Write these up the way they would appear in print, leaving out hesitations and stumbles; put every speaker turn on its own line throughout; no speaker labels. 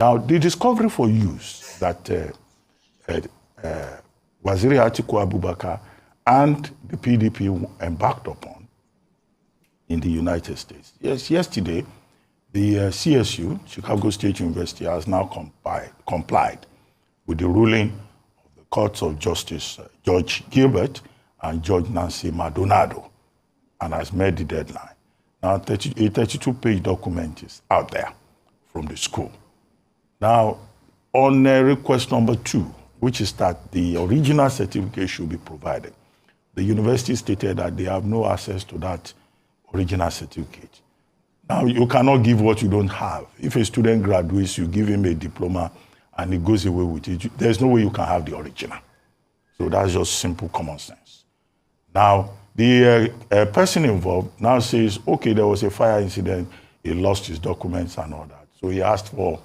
Now, the discovery for use that Alhaji Atiku Abubakar and the PDP embarked upon in the United States. Yes, yesterday, the CSU, Chicago State University, has now complied with the ruling of the Courts of Justice, Judge Gilbert and Judge Nancy Maldonado, and has met the deadline. Now, a 32-page document is out there from the school. Now, on request number 2, which is that the original certificate should be provided, the university stated that they have no access to that original certificate. Now, you cannot give what you don't have. If a student graduates, you give him a diploma and he goes away with it, there's no way you can have the original. So that's just simple common sense. Now, the person involved now says, okay, there was a fire incident, he lost his documents and all that. So he asked for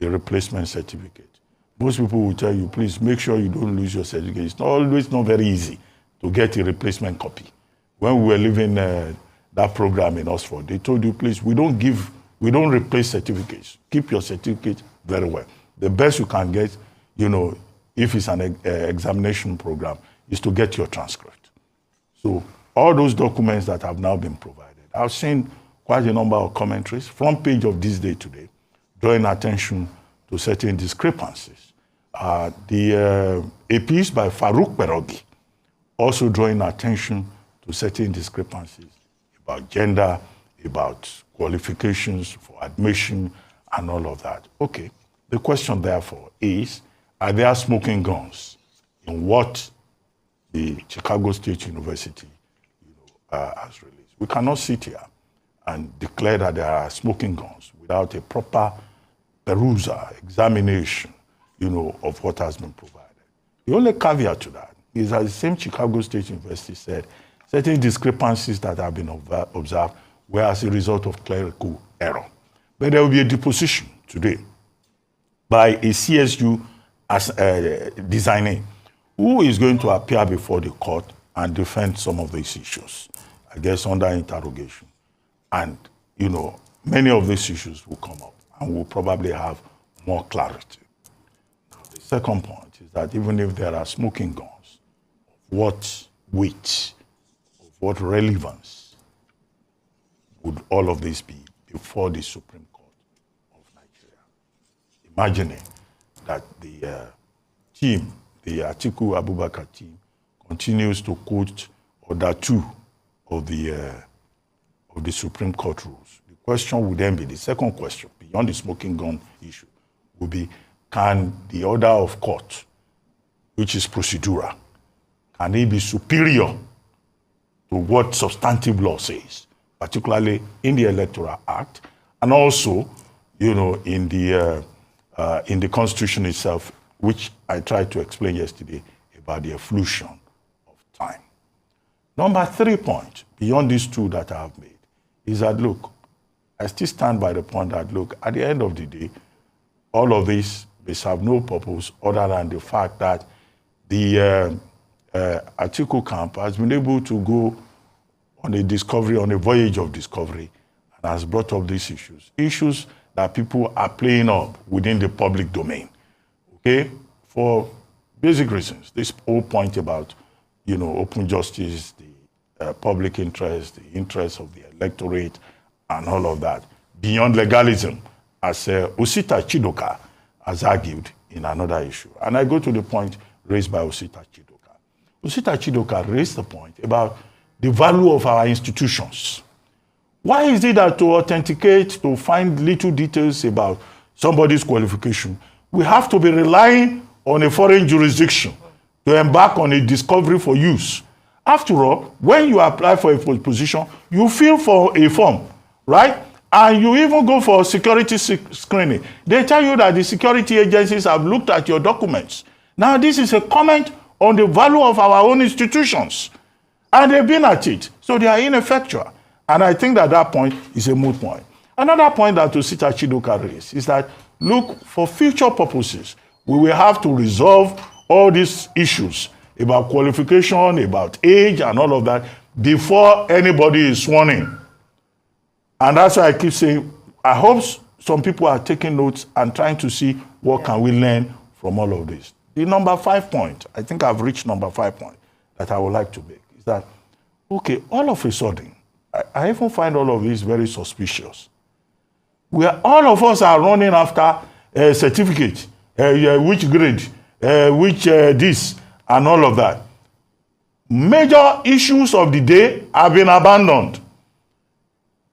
a replacement certificate. Most people will tell you, please make sure you don't lose your certificate. It's always not very easy to get a replacement copy. When we were leaving that program in Oxford, they told you, please, we don't replace certificates. Keep your certificate very well. The best you can get, if it's an examination program, is to get your transcript. So all those documents that have now been provided, I've seen quite a number of commentaries, front page of This Day Today, drawing attention to certain discrepancies. A piece by Farouk Berogi also drawing attention to certain discrepancies about gender, about qualifications for admission, and all of that. Okay, the question therefore is, are there smoking guns in what the Chicago State University has released? We cannot sit here and declare that there are smoking guns without a proper perusal, examination, of what has been provided. The only caveat to that is that the same Chicago State University said certain discrepancies that have been observed were as a result of clerical error. But there will be a deposition today by a CSU designee who is going to appear before the court and defend some of these issues, I guess under interrogation. And, many of these issues will come up and we'll probably have more clarity. Now, the second point is that even if there are smoking guns, what weight, of what relevance would all of this be before the Supreme Court of Nigeria? Imagining that the team, the Atiku Abubakar team, continues to quote order 2 of the Supreme Court rules. The question would then be, the second question, beyond the smoking gun issue, would be, can the order of court, which is procedural, can it be superior to what substantive law says, particularly in the Electoral Act, and also, in the Constitution itself, which I tried to explain yesterday about the efflution of time. Number 3 point, beyond these 2 that I have made, is that, look, I still stand by the point that, look, at the end of the day, all of this may serve no purpose other than the fact that the Atiku camp has been able to go on a voyage of discovery, and has brought up these issues that people are playing up within the public domain, okay, for basic reasons. This whole point about, open justice, the public interest, the interest of the electorate, and all of that, beyond legalism, as Osita Chidoka has argued in another issue. And I go to the point raised by Osita Chidoka. Osita Chidoka raised the point about the value of our institutions. Why is it that to authenticate, to find little details about somebody's qualification, we have to be relying on a foreign jurisdiction to embark on a discovery for use? After all, when you apply for a position, you fill for a form, right? And you even go for security screening. They tell you that the security agencies have looked at your documents. Now, this is a comment on the value of our own institutions. And they've been at it. So they are ineffectual. And I think that point is a moot point. Another point that Osita Chidoka raised is that, look, for future purposes, we will have to resolve all these issues about qualification, about age, and all of that before anybody is sworn in. And that's why I keep saying, I hope some people are taking notes and trying to see what can we learn from all of this. The number 5 point, I think I've reached number 5 point that I would like to make, is that, okay, all of a sudden, I even find all of this very suspicious. All of us are running after a certificate, which grade, which this, and all of that. Major issues of the day have been abandoned.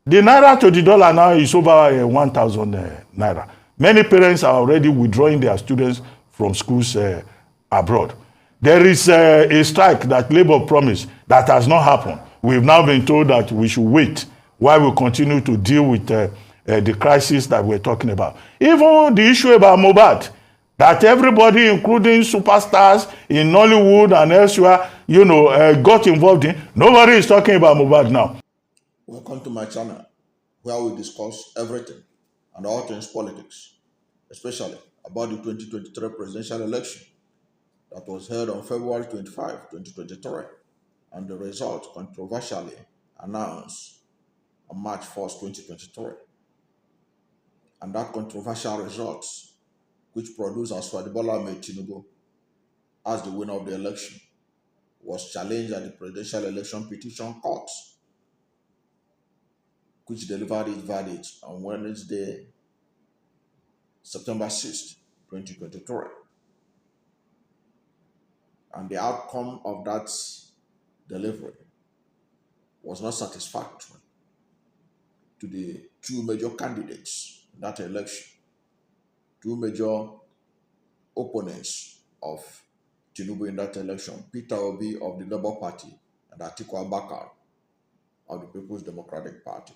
The naira to the dollar now is over 1,000 naira. Many parents are already withdrawing their students from schools abroad. There is a strike that Labour promised that has not happened. We've now been told that we should wait while we continue to deal with the crisis that we're talking about. Even the issue about Mohbad, that everybody, including superstars in Nollywood and elsewhere, got involved in. Nobody is talking about Mohbad now.
Welcome to my channel, where we discuss everything and all things politics, especially about the 2023 presidential election that was held on February 25, 2023, and the result controversially announced on March 1st, 2023. And that controversial result, which produced President Bola Ahmed Tinubu as the winner of the election, was challenged at the Presidential Election Petition Court, which delivered its verdict on Wednesday, September 6th, 2023. And the outcome of that delivery was not satisfactory to the two major candidates in that election, two major opponents of Tinubu in that election, Peter Obi of the Labour Party and Atiku Abubakar of the People's Democratic Party.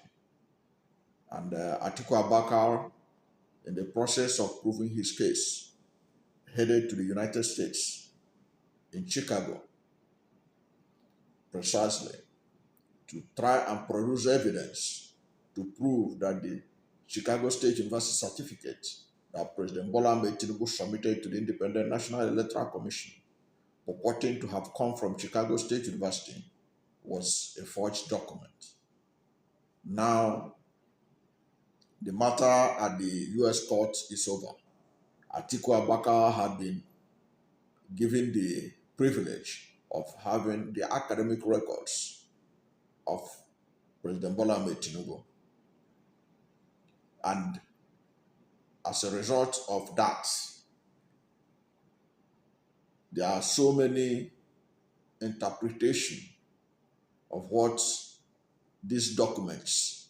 And Atiku Abubakar, in the process of proving his case, headed to the United States in Chicago, precisely to try and produce evidence to prove that the Chicago State University certificate that President Bola Ahmed Tinubu submitted to the Independent National Electoral Commission, purporting to have come from Chicago State University, was a forged document. Now, the matter at the U.S. court is over. Atiku Abubakar had been given the privilege of having the academic records of President Bola Ahmed Tinubu. And as a result of that, there are so many interpretations of what these documents,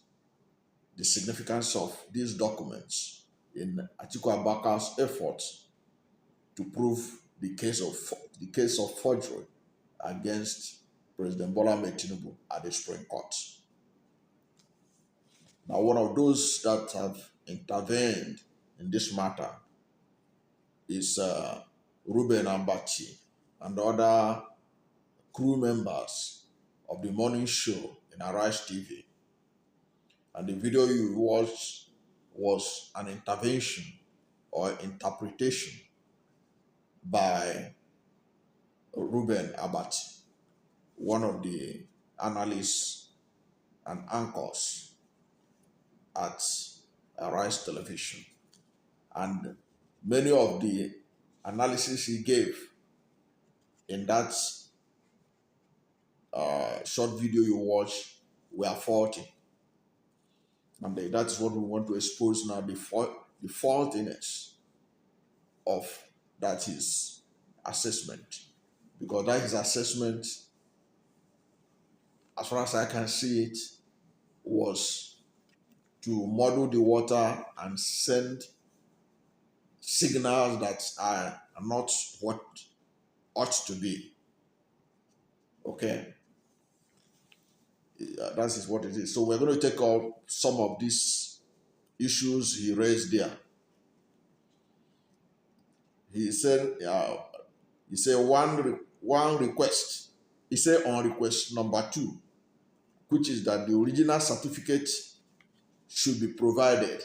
the significance of these documents in Atiku Abubakar's efforts to prove the case of forgery against President Bola Ahmed Tinubu at the Supreme Court. Now, one of those that have intervened in this matter is Reuben Abati and other crew members of the morning show in Arise TV. And the video you watched was an intervention or interpretation by Reuben Abati, one of the analysts and anchors at Arise Television. And many of the analysis he gave in that short video you watch were faulty. And that's what we want to expose now, the faultiness of that his assessment. Because that his assessment, as far as I can see it, was to muddle the water and send signals that are not what ought to be. Okay? That is what it is. So we're going to take up some of these issues he raised there. He said one request. He said on request number 2, which is that the original certificate should be provided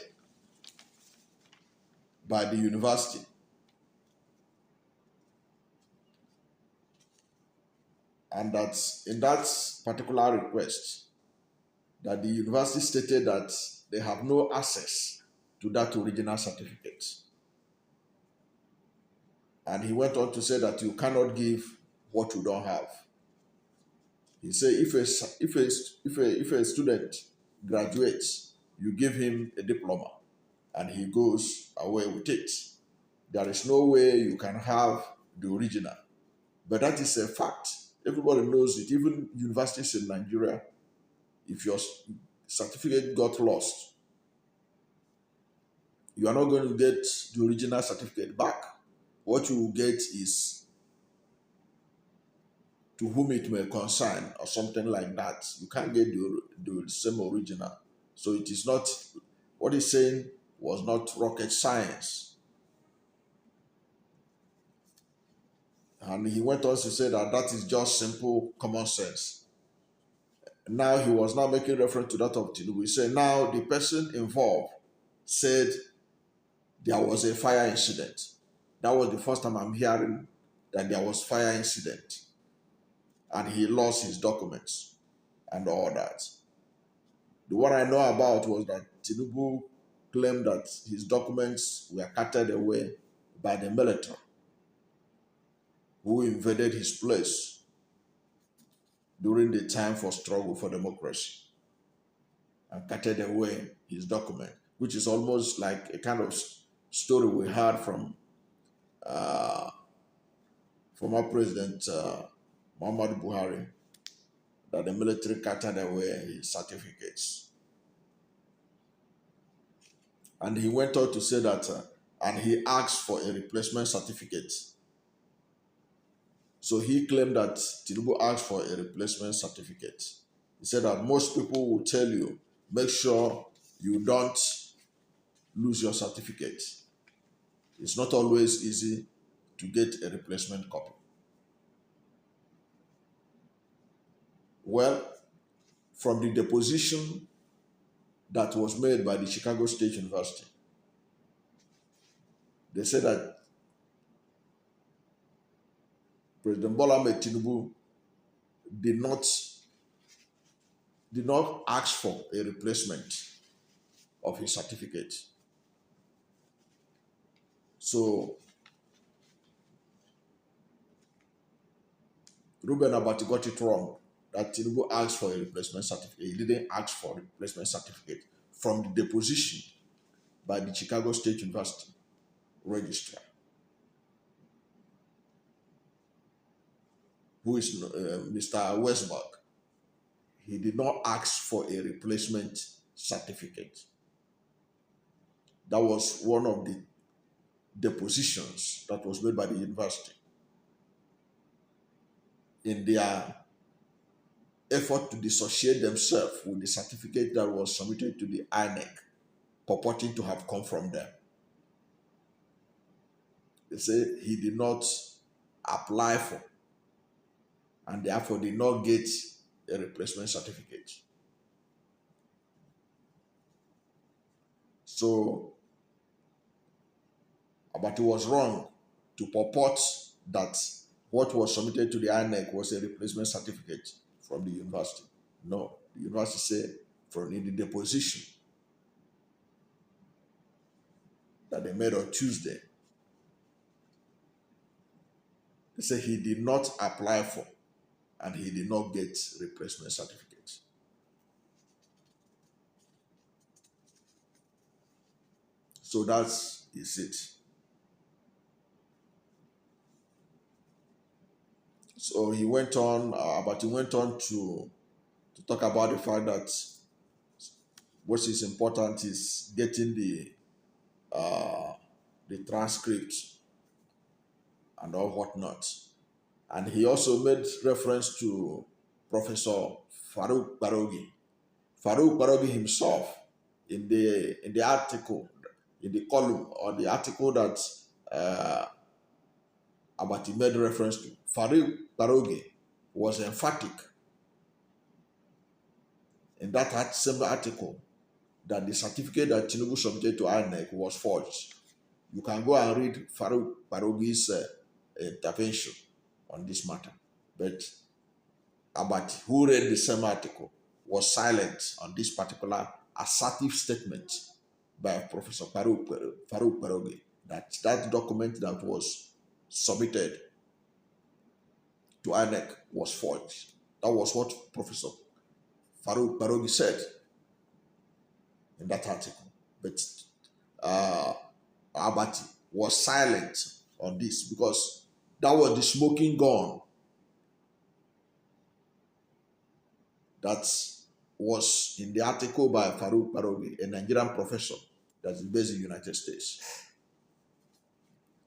by the university. And that in that particular request, that the university stated that they have no access to that original certificate. And he went on to say that you cannot give what you don't have. He said if a student graduates, you give him a diploma and he goes away with it. There is no way you can have the original. But that is a fact. Everybody knows it. Even universities in Nigeria, if your certificate got lost, you are not going to get the original certificate back. What you will get is to whom it may concern or something like that. You can't get the same original. So it is not, what he's saying was not rocket science. And he went on to say that that is just simple common sense. Now he was now making reference to that of Tinubu. He said now the person involved said there was a fire incident. That was the first time I'm hearing that there was fire incident. And he lost his documents and all that. The one I know about was that Tinubu claimed that his documents were carted away by the military who invaded his place during the time for struggle for democracy and carted away his document, which is almost like a kind of story we heard from former President Muhammadu Buhari, that the military carted away his certificates. And he went on to say that, and he asked for a replacement certificate. So he claimed that Tinubu asked for a replacement certificate. He said that most people will tell you, make sure you don't lose your certificate. It's not always easy to get a replacement copy. Well, from the deposition that was made by the Chicago State University, they said that President Bola Ahmed Tinubu did not ask for a replacement of his certificate. So Reuben Abati got it wrong that Tinubu asked for a replacement certificate. He didn't ask for a replacement certificate from the deposition by the Chicago State University registrar, who is Mr. Westberg. He did not ask for a replacement certificate. That was one of the depositions that was made by the university in their effort to dissociate themselves with the certificate that was submitted to the INEC, purporting to have come from them. They say he did not apply for and therefore did not get a replacement certificate. So, but it was wrong to purport that what was submitted to the INEC was a replacement certificate from the university. No, the university said from in the deposition that they made on Tuesday, they said he did not apply for and he did not get replacement certificates. So that's it. So he went on, but he went on to talk about the fact that what is important is getting the transcript and all whatnot. And he also made reference to Professor Farouk Barogi. Farouk Barogi himself, in the article, in the column or the article that Abati made reference to, Farouk Barogi was emphatic in that same article that the certificate that Tinubu submitted to INEC was forged. You can go and read Farouk Barogi's intervention on this matter. But Abati, who read the same article, was silent on this particular assertive statement by Professor Farouk Parogi, that document that was submitted to INEC was forged. That was what Professor Farouk Parogi said in that article. But Abati was silent on this because that was the smoking gun that was in the article by Farouk Parogi, a Nigerian professor that is based in the United States.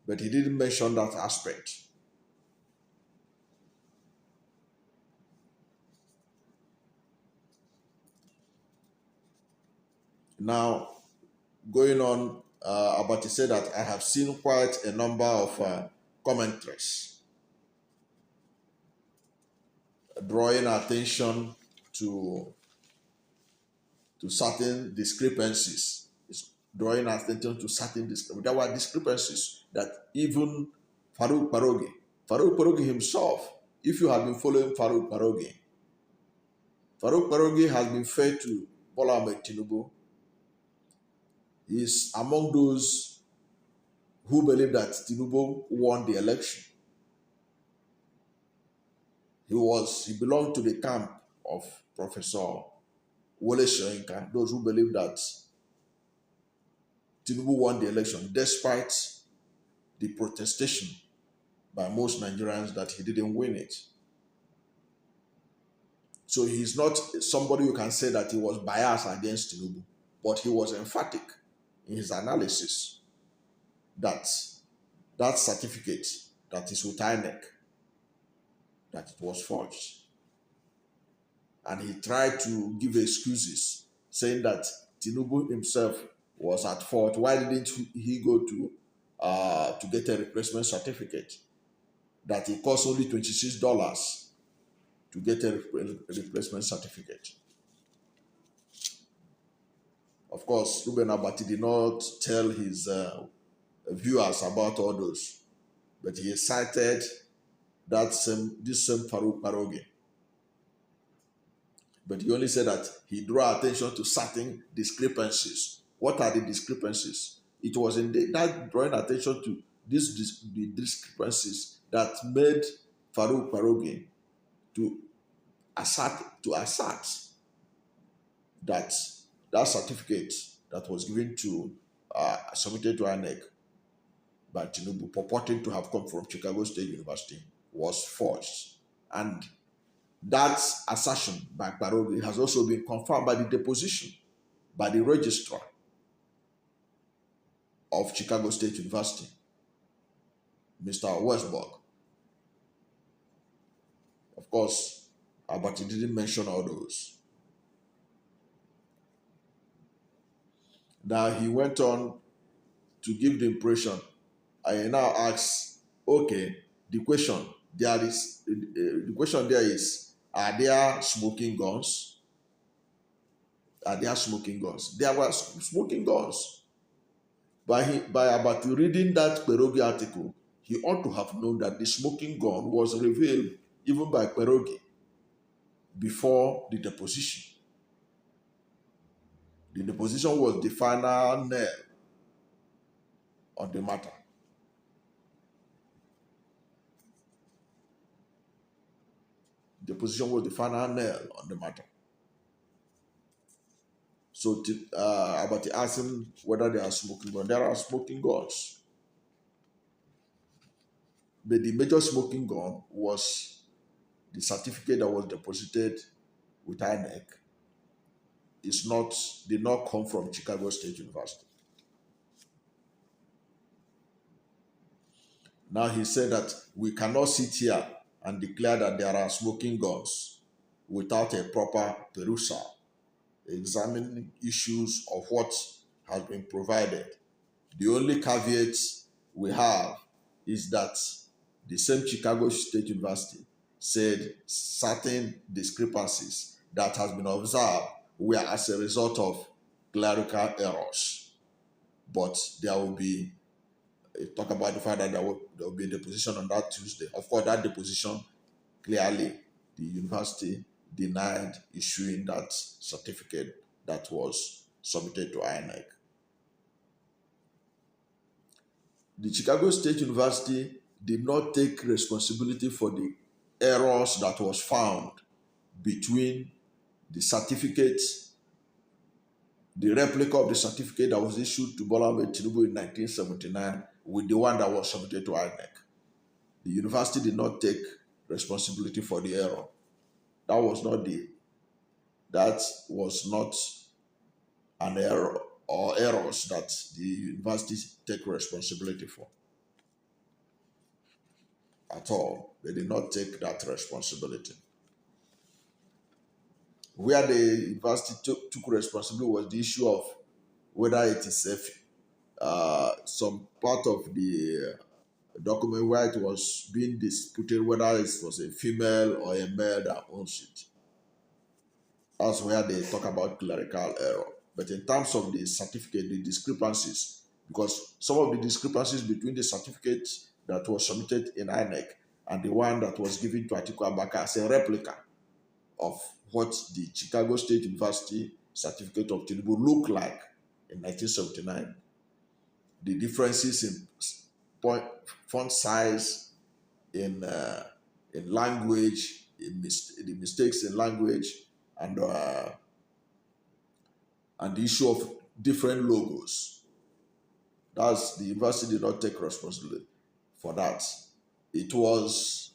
But he didn't mention that aspect. Now, going on, Abati said that I have seen quite a number of commentaries drawing attention to certain discrepancies. It's drawing attention to certain discrepancies. There were discrepancies that even Farouk Parogi himself, if you have been following Farouk Parogi has been fair to Bola Ahmed Tinubu. He is among those who believe that Tinubu won the election. He belonged to the camp of Professor Wole Soyinka, those who believe that Tinubu won the election despite the protestation by most Nigerians that he didn't win it. So he's not somebody who can say that he was biased against Tinubu, but he was emphatic in his analysis that that certificate that is with INEC, that it was forged. And he tried to give excuses, saying that Tinubu himself was at fault. Why didn't he go to get a replacement certificate? That it cost only $26 to get a replacement certificate. Of course, Reuben Abati did not tell his viewers about all those, but he cited this same Farouk Parogi. But he only said that he drew attention to certain discrepancies. What are the discrepancies? It was in that drawing attention to the discrepancies that made Farouk Parogi to assert that that certificate that was given to submitted to INEC by Tinubu, purporting to have come from Chicago State University, was forged. And that assertion by Parogi has also been confirmed by the deposition by the registrar of Chicago State University, Mr. Westberg. Of course, but he didn't mention all those. Now he went on to give the impression. I now ask, okay, the question there is, are there smoking guns? Are there smoking guns? There were smoking guns. By about reading that Parogi article, he ought to have known that the smoking gun was revealed even by Parogi before the deposition. The deposition was the final nail on the matter. The deposition was the final nail on the matter. So Abati asked him whether there are smoking guns. There are smoking guns. But the major smoking gun was the certificate that was deposited with INEC. Did not come from Chicago State University. Now he said that we cannot sit here and declare that there are smoking guns without a proper perusal, examining issues of what has been provided. The only caveat we have is that the same Chicago State University said certain discrepancies that has been observed were as a result of clerical errors. But there will be talk about the fact that there will be a deposition on that Tuesday. Of course, that deposition, clearly, the university denied issuing that certificate that was submitted to INEC. the Chicago State University did not take responsibility for the errors that was found between the certificate, the replica of the certificate that was issued to Bola Ahmed Tinubu in 1979 with the one that was submitted to INEC. The university did not take responsibility for the error. That was not an error or errors that the university take responsibility for at all. They did not take that responsibility. Where the university took responsibility was the issue of whether it is some part of the document where it was being disputed whether it was a female or a male that owns it. That's where they talk about clerical error. But in terms of the certificate, the discrepancies, because some of the discrepancies between the certificate that was submitted in INEC and the one that was given to Atiku Abubakar as a replica of what the Chicago State University certificate of Tinubu looked like in 1979. The differences in font size, in language, the mistakes in language, and the issue of different logos. The university did not take responsibility for that. It was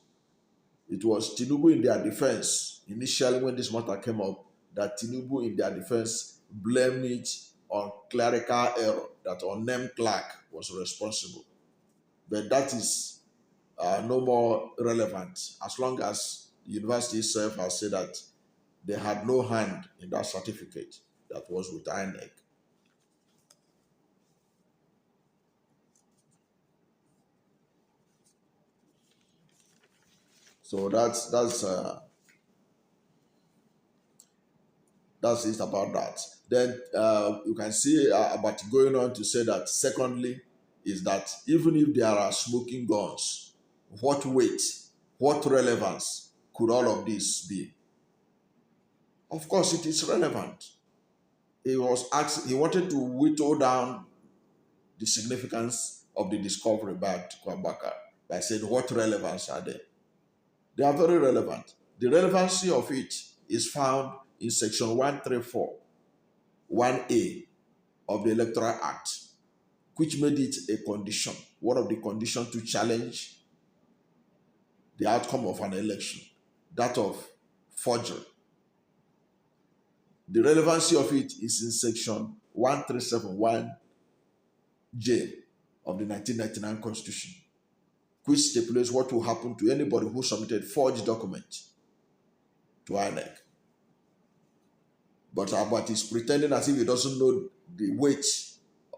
Tinubu in their defense, initially when this matter came up, that Tinubu in their defense blamed it on clerical error, that unnamed clerk was responsible. But that is no more relevant as long as the university itself has said that they had no hand in that certificate that was with INEC. So that's it about that. Then you can see about going on to say that secondly is that even if there are smoking guns, what weight, what relevance could all of this be? Of course, it is relevant. He wanted to whittle down the significance of the discovery by Atiku Abubakar by saying, what relevance are they? They are very relevant. The relevancy of it is found in section 134, 1A of the Electoral Act, which made it a condition, one of the conditions to challenge the outcome of an election, that of forgery. The relevancy of it is in section 1371J of the 1999 Constitution, which stipulates what will happen to anybody who submitted forged documents to INEC. But Abati is pretending as if he doesn't know the weight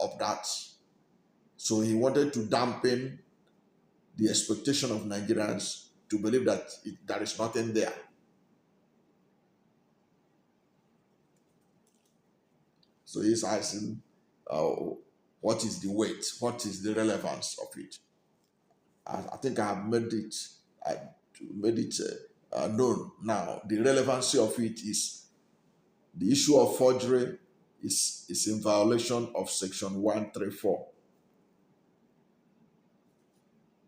of that. So he wanted to dampen the expectation of Nigerians to believe that there is nothing there. So he's asking, what is the weight? What is the relevance of it? I think I have made it known now. The relevancy of it is the issue of forgery is in violation of section 134,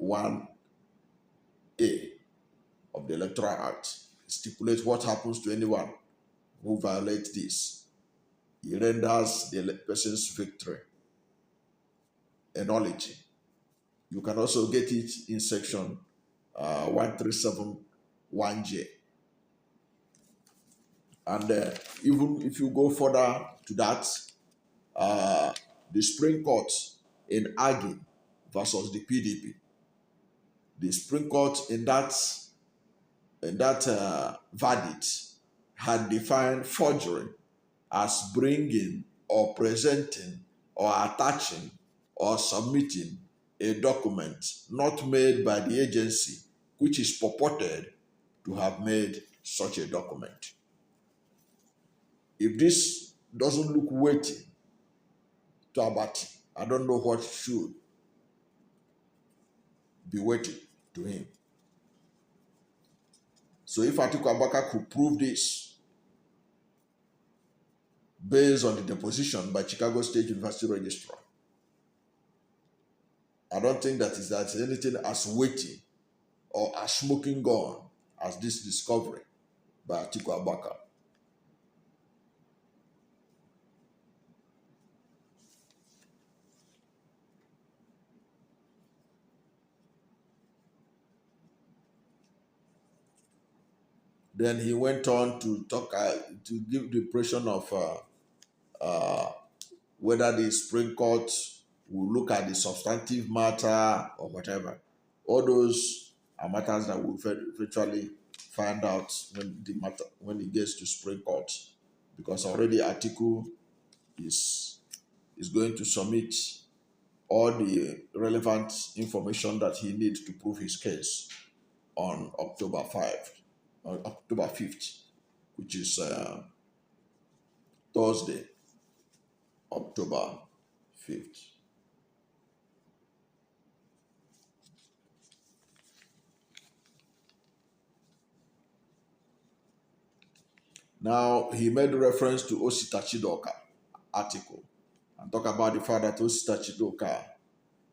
1A of the Electoral Act. It stipulates what happens to anyone who violates this. It renders the person's victory a nullity. You can also get it in section 1371J. And even if you go further to that, the Supreme Court in Agi versus the PDP, the Supreme Court in that verdict had defined forgery as bringing or presenting or attaching or submitting a document not made by the agency which is purported to have made such a document. If this doesn't look weighty to Abati, I don't know what should be weighty to him. So if Atiku Abubakar could prove this based on the deposition by Chicago State University Registrar, I don't think that's anything as weighty or as smoking gun as this discovery by Atiku Abubakar. Then he went on to talk to give the impression of whether the Supreme Court will look at the substantive matter or whatever. All those are matters that we'll eventually find out when it gets to Supreme Court, because already Atiku is going to submit all the relevant information that he needs to prove his case on October 5th, which is Thursday, October 5th. Now, he made reference to Osita Chidoka article and talk about the fact that Osita Chidoka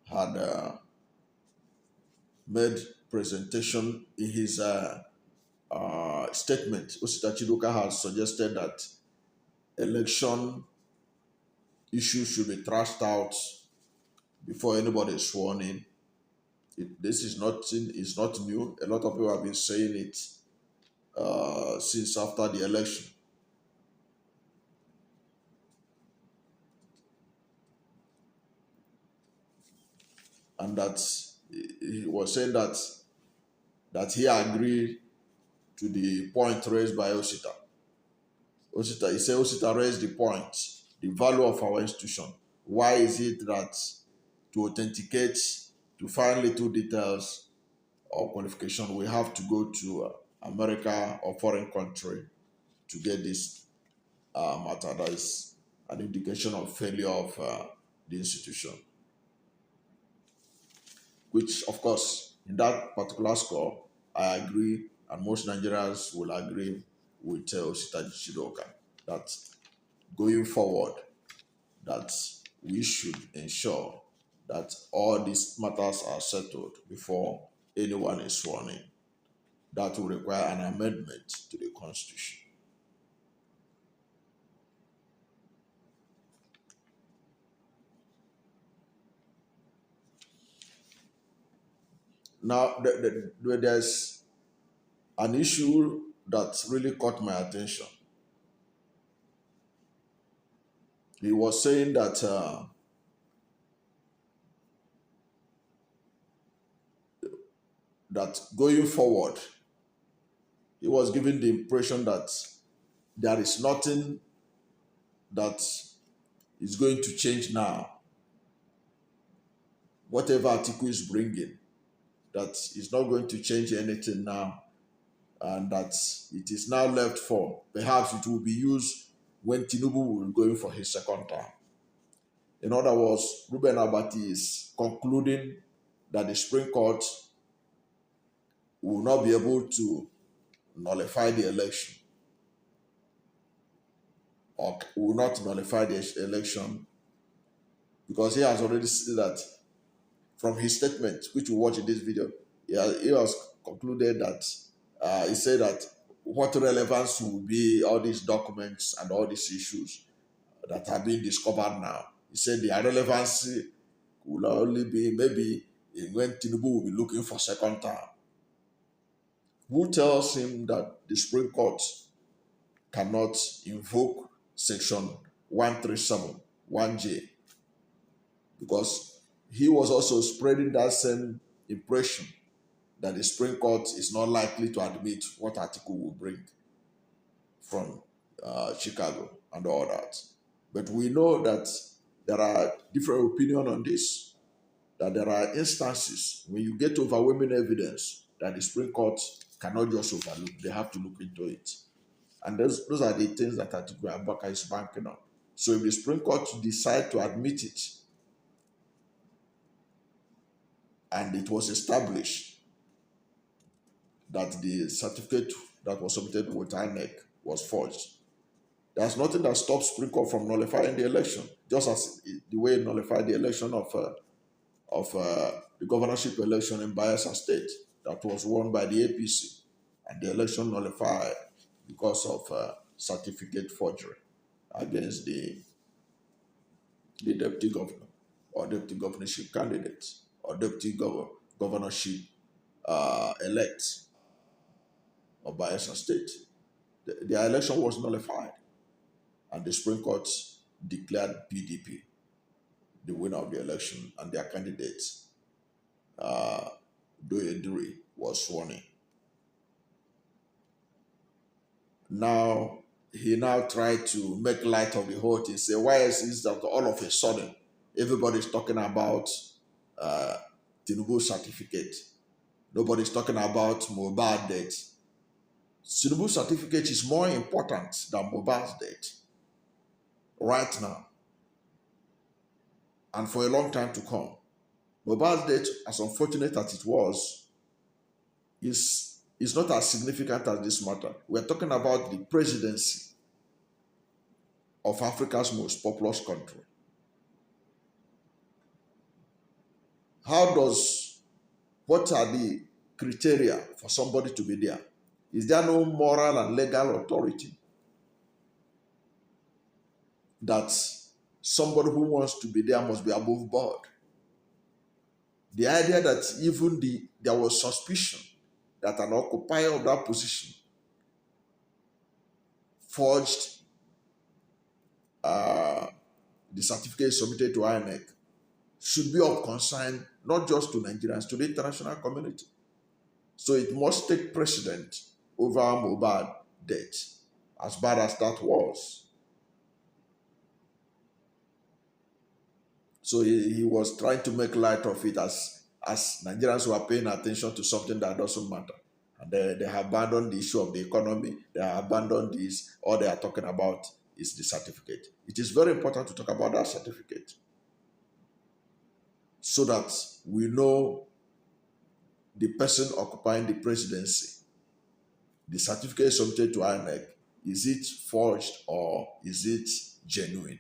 had made presentation in his statement. Osita Chidoka has suggested that election issues should be thrashed out before anybody is sworn in. This is not new. A lot of people have been saying it since after the election. And that he was saying that he agreed to the point raised by Osita. He said Osita raised the point, the value of our institution. Why is it that to authenticate, to find little details or qualification, we have to go to America or foreign country to get this matter? That is an indication of failure of the institution. Which, of course, in that particular score, I agree, and most Nigerians will agree with Osita Chidoka, that going forward, that we should ensure that all these matters are settled before anyone is sworn in. That will require an amendment to the Constitution. Now, there's an issue that really caught my attention. He was saying that that going forward, he was giving the impression that there is nothing that is going to change now. Whatever Atiku is bringing, that is not going to change anything now, and that it is now left for, perhaps it will be used when Tinubu will be going for his second term. In other words, Reuben Abati is concluding that the Supreme Court will not be able to nullify the election, or will not nullify the election, because he has already said that from his statement, which we watch in this video. He has concluded that he said that what relevance will be all these documents and all these issues that are being discovered now. He said the irrelevancy will only be maybe when Tinubu will be looking for second term. Who tells him that the Supreme Court cannot invoke Section 137, 1J? Because he was also spreading that same impression that the Supreme Court is not likely to admit what Atiku will bring from Chicago and all that. But we know that there are different opinions on this, that there are instances when you get overwhelming evidence that the Supreme Court cannot just overlook, they have to look into it. And those are the things that Atiku Abubakar is banking on. So if the Supreme Court decide to admit it, and it was established that the certificate that was submitted with INEC was forged, there's nothing that stops Supreme Court from nullifying the election, just as the way it nullified the election of of the governorship election in Bayelsa State that was won by the APC, and the election nullified because of certificate forgery against the deputy governor or deputy governorship candidate or deputy governorship elect of Bayelsa State. The election was nullified, and the Supreme Court declared PDP the winner of the election, and their candidate, Doyeduri, was sworn in. Now, he now tried to make light of the whole thing. Say, why is it that all of a sudden everybody's talking about Tinubu certificate? Nobody's talking about Mohbad death. Tinubu certificate is more important than Mohbad's death right now and for a long time to come. Mohbad's death, as unfortunate as it was, is not as significant as this matter. We're talking about the presidency of Africa's most populous country. What are the criteria for somebody to be there? Is there no moral and legal authority that somebody who wants to be there must be above board? The idea that even there was suspicion that an occupier of that position forged the certificate submitted to INEC should be of concern not just to Nigerians, to the international community. So it must take precedent over Mohbad death, as bad as that was. So he was trying to make light of it as Nigerians were paying attention to something that doesn't matter. And they have abandoned the issue of the economy. They have abandoned this. All they are talking about is the certificate. It is very important to talk about that certificate so that we know the person occupying the presidency. The certificate submitted to INEC, is it forged or is it genuine?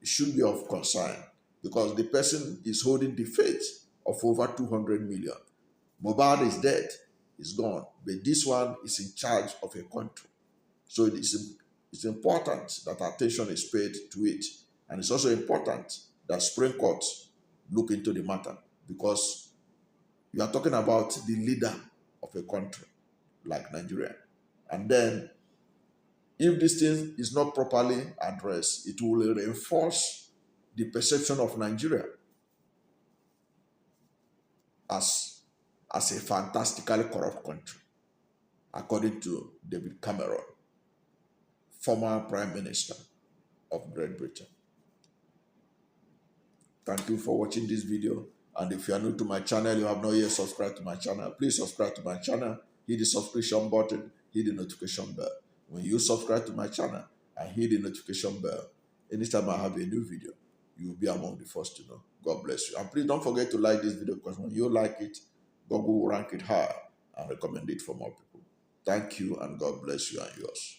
It should be of concern because the person is holding the fate of over 200 million. Mohbad is dead, is gone, but this one is in charge of a country. So it's important that attention is paid to it. And it's also important that Supreme Court look into the matter because you are talking about the leader of a country like Nigeria. And then if this thing is not properly addressed, it will reinforce the perception of Nigeria as a fantastically corrupt country, according to David Cameron, former Prime Minister of Great Britain. Thank you for watching this video. And if you are new to my channel, you have not yet subscribed to my channel, please subscribe to my channel, hit the subscription button, hit the notification bell. When you subscribe to my channel and hit the notification bell, anytime I have a new video, you will be among the first to know. God bless you. And please don't forget to like this video because when you like it, Google will rank it high and recommend it for more people. Thank you and God bless you and yours.